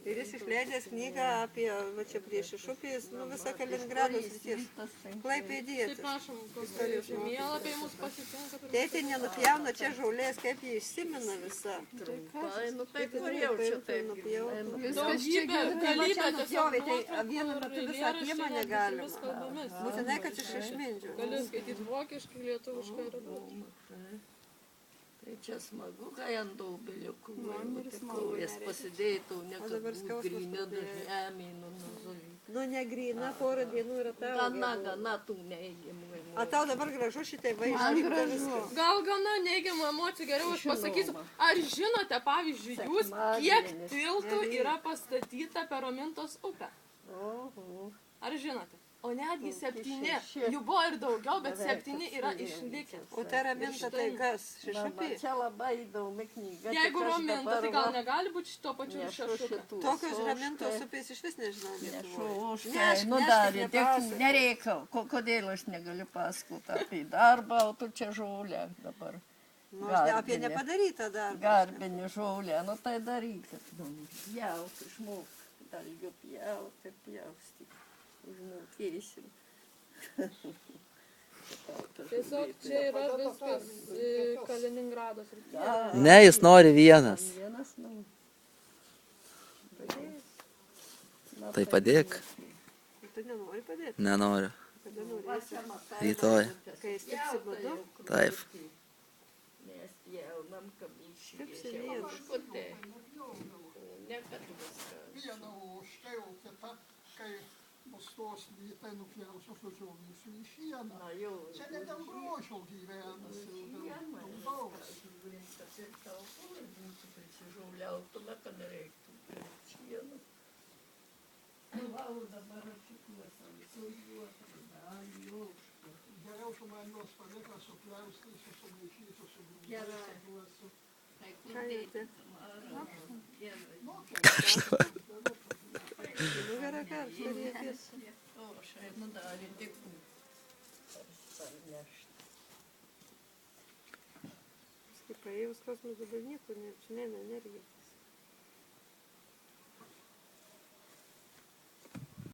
Ir jis išleidęs knygą apie, va čia prieš Šešupės, nu visą Kaliningrado srities. Klaipėdietis. Tai prašom, žemėlapiai mus pasitinka. Tėtė nenupjauna čia žaulės, kaip jį išsimena visa. Nu tai kur jau čia taip Daugybė, galybė tiesiog Vienu metu visą kiemą negalima. Būtinai, kad iš išmindžių. Gali skaityti vokiškai, lietuviškai ir daug. Tai čia smagu, kai ant daubeliukų kojas pasidėtų, ne kad būtų grynė žemė, nuzolytų. Nu, negryna, porą dienų yra tavo. Gana tų neigiamų. A tau dabar gražu šitai vaizdinti viskas. Gal gana neigiamų emocijų, geriau aš pasakysiu. Ar žinote, pavyzdžiui, jūs, kiek tiltų yra pastatyta per Romintos upę? Ar žinote? O netgi 7. Jų buvo ir daugiau, bet 7 yra išlikę. O ta Raminta tai kas? Šešupė? Čia labai įdomi knyga. Jeigu Raminta, tai gal negali būti šito pačiu Šešupė. Tokios Ramintos upės iš vis nežinau Lietuvoje. Nu darė, nereikia. Kodėl aš negaliu pasakoti apie darbą, o tu čia žolę dabar. Nu, apie nepadarytą darbą. Garbinį žolę, nu tai darykit. Pjauti, išmokti, dalgiu pjauti, pjausti. Užmokėsim. Tiesiog čia yra viskas Kaliningrado srityje. Ne, jis nori vienas. Tai padėk. Tu nenori padėti? Nenoriu. Kada norėsi? Rytoj. Kai stipsi badu? Taip. Mes pjaunam, kad Stipsi vienu. ne kad viską. Viena, o štai o kita, kai nustos vytai nupjausiu sužiaunysiu į šieną. Čia ne dėl grožio gyvenas, dėl naudos. Prisižauliautume, kad nereiktų šieną. Va, dabar atikuosam, sujuotam, Geriau su man juos paliką, supjaustysiu, sumaišysiu, sugrūsiu. Ką jauti? Nu, gerą karštą reikės. O, šai nudarė dėkų. Kaip paėjus kosmos dabar nieko, čia neina energija.